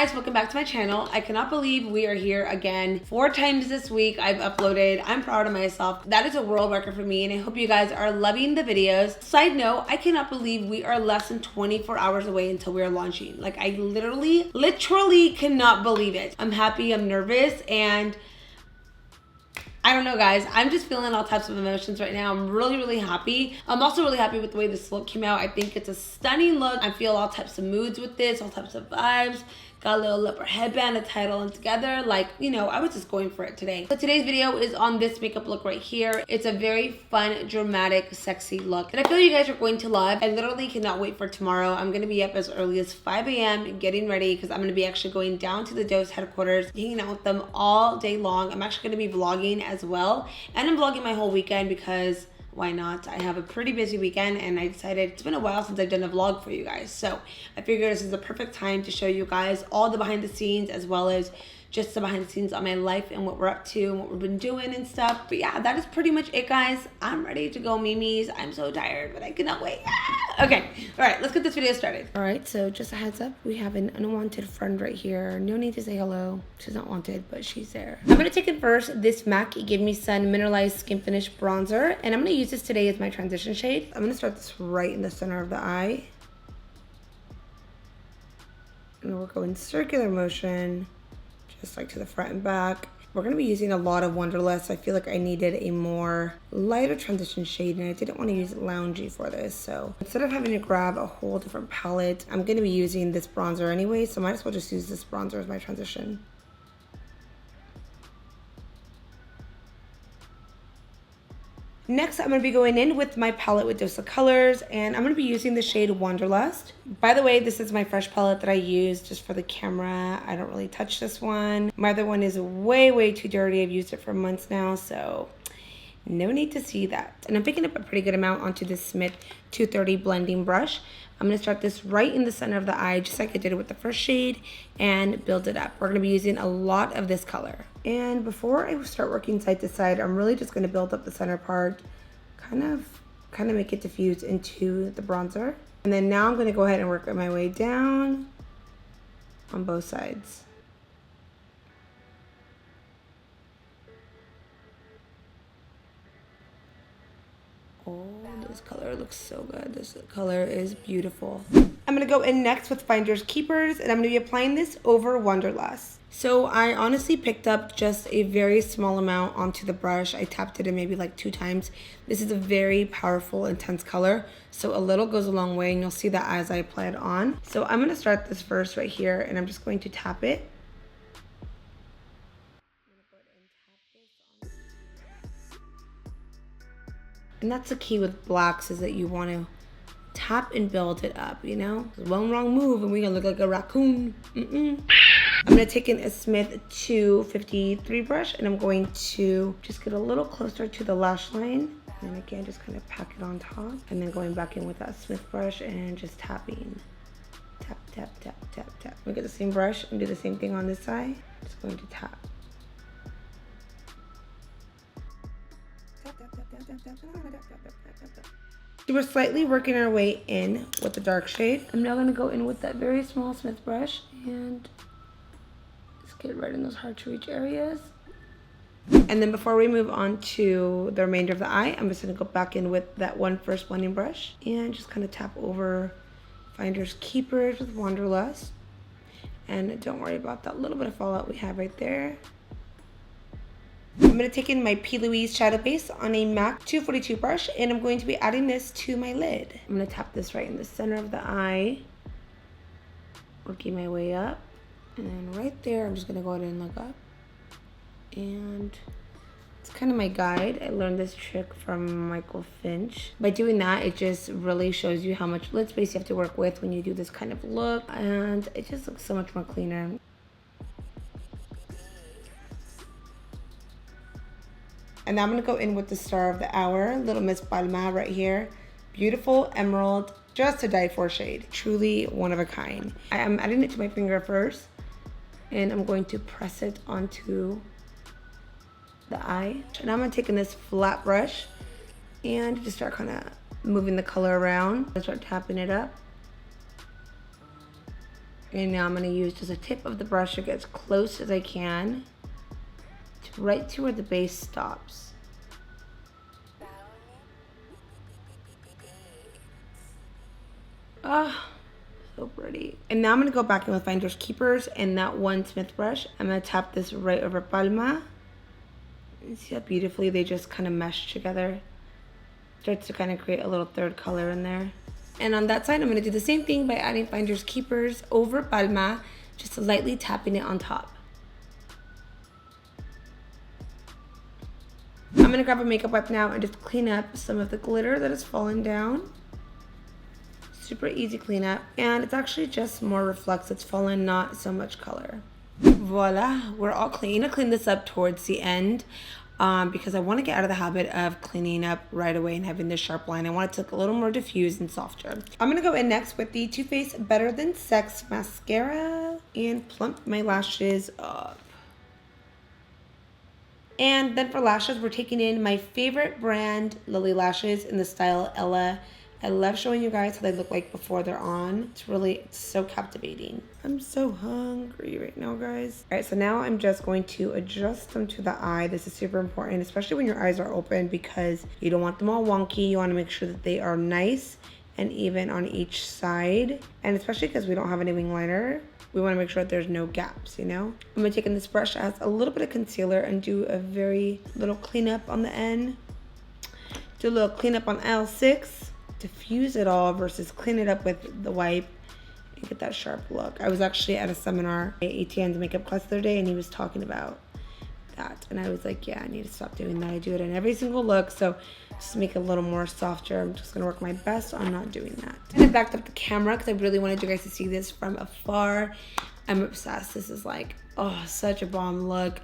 guys, welcome back to my channel. I cannot believe we are here again 4 times this week. I've uploaded. I'm proud of myself. That is a world record for me, and I hope you guys are loving the videos. Side note, I cannot believe we are less than 24 hours away until we are launching. Like, I literally cannot believe it. I'm happy, I'm nervous, and I don't know, guys. I'm just feeling all types of emotions right now. I'm really happy. I'm also really happy with the way this look came out. I think it's a stunning look. I feel all types of moods with this, all types of vibes. Got a little leopard headband, a title, and together. Like, you know, I was just going for it today. So today's video is on this makeup look right here. It's a very fun, dramatic, sexy look that I feel you guys are going to love. I literally cannot wait for tomorrow. I'm going to be up as early as 5 a.m. getting ready because I'm going to be actually going down to the Dose headquarters, hanging out with them all day long. I'm actually going to be vlogging as well. And I'm vlogging my whole weekend because why not? I have a pretty busy weekend and I decided it's been a while since I've done a vlog for you guys. So I figured this is the perfect time to show you guys all the behind the scenes as well as just the behind the scenes on my life and what we're up to and what we've been doing and stuff. But yeah, that is pretty much it, guys. I'm ready to go Mimi's. I'm so tired, but I cannot wait. Okay, all right, let's get this video started. All right, so just a heads up, we have an unwanted friend right here. No need to say hello. She's not wanted, but she's there. I'm gonna take it first, this MAC Give Me Sun Mineralized Skin Finish Bronzer, and I'm gonna use this today as my transition shade. I'm gonna start this right in the center of the eye. And we're going circular motion, just like to the front and back. We're going to be using a lot of Wanderlust. I feel like I needed a more lighter transition shade and I didn't want to use loungy for this. So instead of having to grab a whole different palette, I'm going to be using this bronzer anyway. So I might as well just use this bronzer as my transition. Next, I'm going to be going in with my palette with Dose of Colors, and I'm going to be using the shade Wanderlust. By the way, this is my fresh palette that I use just for the camera. I don't really touch this one. My other one is way too dirty. I've used it for months now, so no need to see that. And I'm picking up a pretty good amount onto this Smith 230 blending brush. I'm going to start this right in the center of the eye, just like I did it with the first shade, and build it up. We're going to be using a lot of this color. And before I start working side to side, I'm really just going to build up the center part, kind of make it diffuse into the bronzer. And then now I'm going to go ahead and work my way down on both sides. Oh, this color looks so good. This color is beautiful. I'm going to go in next with Finders Keepers, and I'm going to be applying this over Wanderlust. So I honestly picked up just a very small amount onto the brush. I tapped it in maybe like 2 times. This is a very powerful, intense color. So a little goes a long way, and you'll see that as I apply it on. So I'm going to start this first right here, and I'm just going to tap it. And that's the key with blacks, is that you want to tap and build it up, you know? One wrong move and we're gonna look like a raccoon. I'm gonna take in a Smith 253 brush and I'm going to just get a little closer to the lash line. And then again, just kind of pack it on top. And then going back in with that Smith brush and just tapping. Tap, tap, tap, tap, tap. We get the same brush and do the same thing on this side. Just going to tap. So we're slightly working our way in with the dark shade. I'm now going to go in with that very small Smith brush and just get right in those hard to reach areas. And then before we move on to the remainder of the eye, I'm just going to go back in with that one first blending brush and just kind of tap over Finders Keepers with Wanderlust. And don't worry about that little bit of fallout we have right there. I'm going to take in my Louise shadow base on a MAC 242 brush, and I'm going to be adding this to my lid. I'm going to tap this right in the center of the eye, working my way up, and then right there I'm just going to go ahead and look up. And it's kind of my guide. I learned this trick from Michael Finch. By doing that, it just really shows you how much lid space you have to work with when you do this kind of look, and it just looks so much more cleaner. And now I'm going to go in with the star of the hour, Little Miss Palma right here. Beautiful emerald, just a die for shade. Truly one of a kind. I am adding it to my finger first. And I'm going to press it onto the eye. And now I'm going to take in this flat brush and just start kind of moving the color around and start tapping it up. And now I'm gonna use just a tip of the brush to get as close as I can to right to where the base stops. Ah, so pretty. And now I'm gonna go back in with Finders Keepers and that one Smith brush. I'm gonna tap this right over Palma. You see how beautifully they just kind of mesh together. Starts to kind of create a little third color in there. And on that side, I'm gonna do the same thing by adding Finders Keepers over Palma, just lightly tapping it on top. I'm gonna grab a makeup wipe now and just clean up some of the glitter that has fallen down. Super easy cleanup, and it's actually just more reflex. It's fallen, not so much color. Voila, we're all clean. I'm gonna clean this up towards the end because I want to get out of the habit of cleaning up right away and having this sharp line. I want it to look a little more diffused and softer. I'm gonna go in next with the Too Faced Better Than Sex mascara and plump my lashes up. And then for lashes, we're taking in my favorite brand, Lilly Lashes, in the style Ella. I love showing you guys how they look like before they're on. It's so captivating. I'm so hungry right now, guys. All right, so now I'm just going to adjust them to the eye. This is super important, especially when your eyes are open, because you don't want them all wonky. You want to make sure that they are nice and even on each side. And especially because we don't have any wing liner, we want to make sure that there's no gaps, you know? I'm gonna take in this brush that has a little bit of concealer and do a very little cleanup on the end. Do a little cleanup on aisle 6. Diffuse it all versus clean it up with the wipe and get that sharp look. I was actually at a seminar at Etienne's makeup class the other day, and he was talking about that, and I was like, yeah, I need to stop doing that. I do it in every single look, so just to make it a little more softer, I'm just gonna work my best on not doing that. And I backed up the camera because I really wanted you guys to see this from afar. I'm obsessed. This is like, oh, such a bomb look.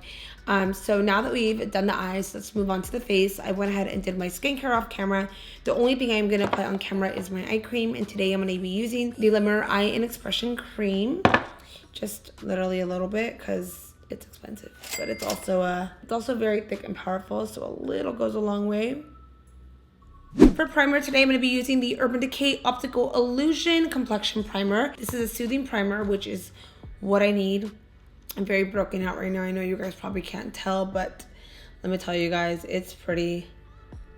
So now that we've done the eyes, let's move on to the face. I went ahead and did my skincare off camera. The only thing I'm gonna apply on camera is my eye cream, and today I'm gonna be using the Limmer Eye and Expression Cream. Just literally a little bit because it's expensive, but it's also very thick and powerful, so a little goes a long way. For primer today, I'm going to be using the Urban Decay Optical Illusion Complexion Primer. This is a soothing primer, which is what I need. I'm very broken out right now. I know you guys probably can't tell, but let me tell you guys, it's pretty,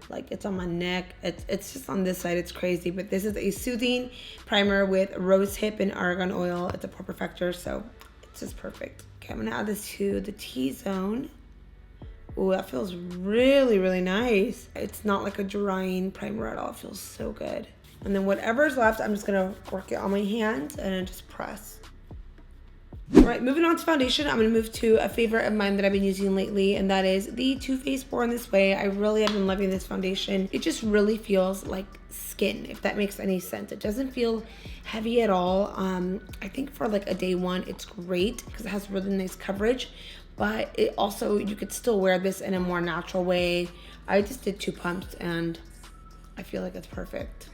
like it's on my neck. It's just on this side, it's crazy. But this is a soothing primer with rose hip and argan oil. It's a pore perfector, so it's just perfect. Okay, I'm going to add this to the T-zone. Oh, that feels really, really nice. It's not like a drying primer at all. It feels so good. And then whatever's left, I'm just gonna work it on my hand and then just press. All right, moving on to foundation, I'm gonna move to a favorite of mine that I've been using lately, and that is the Too Faced Born This Way. I really have been loving this foundation. It just really feels like skin, if that makes any sense. It doesn't feel heavy at all. I think for like a day one, it's great because it has really nice coverage. But it also, you could still wear this in a more natural way. I just did 2 pumps and I feel like it's perfect.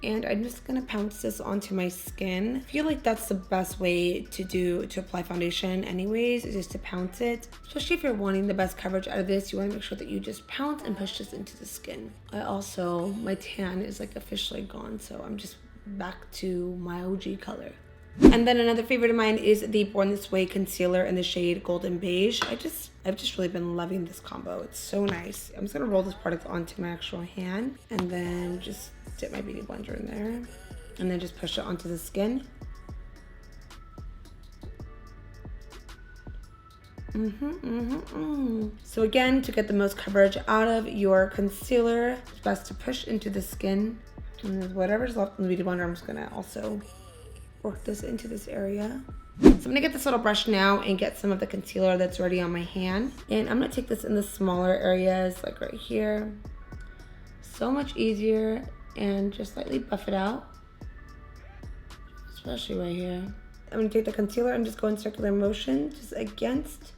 And I'm just gonna pounce this onto my skin. I feel like that's the best way to apply foundation anyways, is just to pounce it. Especially if you're wanting the best coverage out of this, you wanna make sure that you just pounce and push this into the skin. My tan is like officially gone, so I'm just back to my OG color. And then another favorite of mine is the Born This Way concealer in the shade Golden Beige. I've just really been loving this combo. It's so nice. I'm just gonna roll this product onto my actual hand and then just dip my beauty blender in there and then just push it onto the skin. So again, to get the most coverage out of your concealer, it's best to push into the skin. And then whatever's left in the beauty blender, I'm just gonna also work this into this area. So I'm gonna get this little brush now and get some of the concealer that's already on my hand. And I'm gonna take this in the smaller areas, like right here. So much easier, and just lightly buff it out, especially right here. I'm gonna take the concealer and just go in circular motion, just against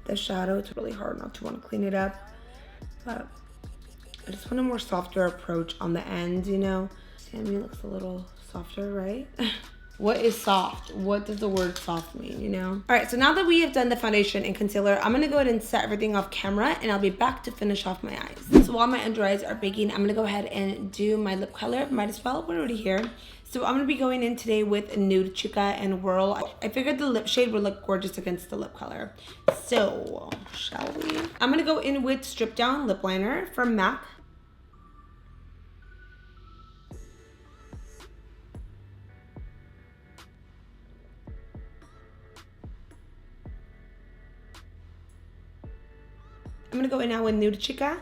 the shadow. It's really hard not to want to clean it up, but I just want a more softer approach on the end, you know. Sammy looks a little softer, right? What is soft? What does the word soft mean, you know? All right, so now that we have done the foundation and concealer, I'm gonna go ahead and set everything off camera, and I'll be back to finish off my eyes. So while my under eyes are baking, I'm gonna go ahead and do my lip color. Might as well, we're already here. So I'm gonna be going in today with Nude Chica and Whirl. I figured the lip shade would look gorgeous against the lip color. So, shall we? I'm gonna go in with Strip Down Lip Liner from MAC. I'm gonna go in now with Nude Chica.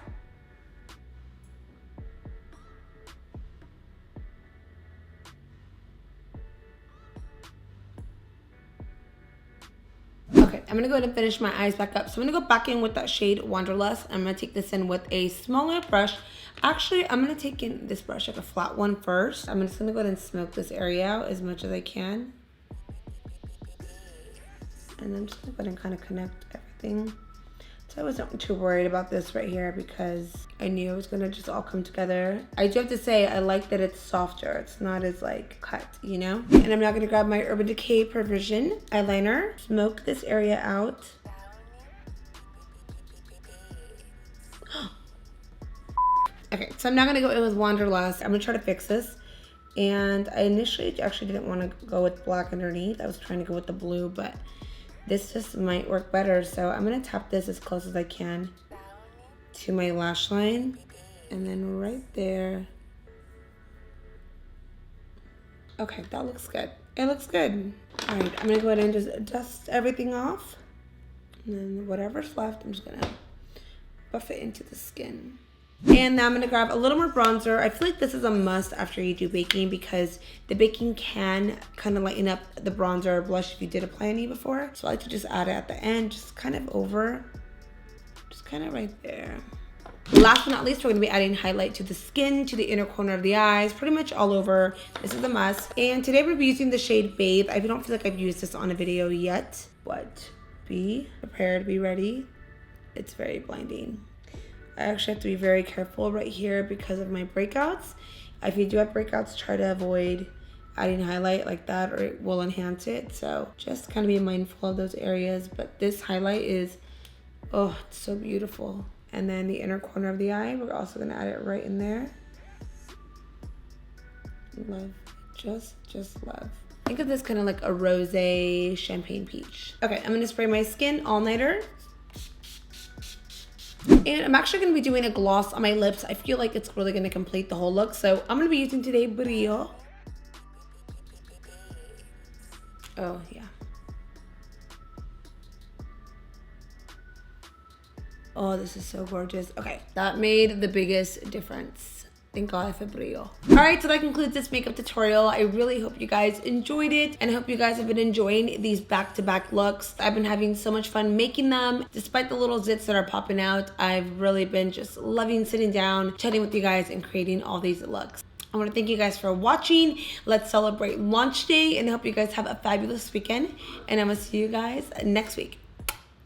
Okay, I'm gonna go ahead and finish my eyes back up. So I'm gonna go back in with that shade Wanderlust. I'm gonna take this in with a smaller brush. Actually, I'm gonna take in this brush, like a flat one first. I'm just gonna go ahead and smoke this area out as much as I can. And I'm just gonna go ahead and kind of connect everything. So I wasn't too worried about this right here because I knew it was gonna just all come together. I do have to say, I like that it's softer. It's not as like cut, you know? And I'm now gonna grab my Urban Decay Perversion eyeliner, smoke this area out. Okay, so I'm now gonna go in with Wanderlust. I'm gonna try to fix this. And I initially actually didn't wanna go with black underneath. I was trying to go with the blue, but this just might work better. So I'm gonna tap this as close as I can to my lash line. And then right there. Okay, that looks good. It looks good. All right, I'm gonna go ahead and just dust everything off. And then whatever's left, I'm just gonna buff it into the skin. And now I'm gonna grab a little more bronzer. I feel like this is a must after you do baking because the baking can kind of lighten up the bronzer or blush if you did apply any before. So I like to just add it at the end, just kind of over, just kind of right there. Last but not least, we're gonna be adding highlight to the skin, to the inner corner of the eyes, pretty much all over. This is a must. And today we're gonna be using the shade Babe. I don't feel like I've used this on a video yet, but be prepared, be ready. It's very blinding. I actually have to be very careful right here because of my breakouts. If you do have breakouts, try to avoid adding highlight like that or it will enhance it. So just kind of be mindful of those areas. But this highlight is, oh, it's so beautiful. And then the inner corner of the eye, we're also gonna add it right in there. Love, just love. Think of this kind of like a rosé champagne peach. Okay, I'm gonna spray my skin all-nighter. And I'm actually going to be doing a gloss on my lips. I feel like it's really going to complete the whole look. So I'm going to be using today Brillo. Oh, yeah. Oh, this is so gorgeous. Okay, that made the biggest difference. Thank God for Brillo. All right, so that concludes this makeup tutorial. I really hope you guys enjoyed it and I hope you guys have been enjoying these back-to-back looks. I've been having so much fun making them. Despite the little zits that are popping out, I've really been just loving sitting down, chatting with you guys and creating all these looks. I want to thank you guys for watching. Let's celebrate launch day and I hope you guys have a fabulous weekend and I will see you guys next week.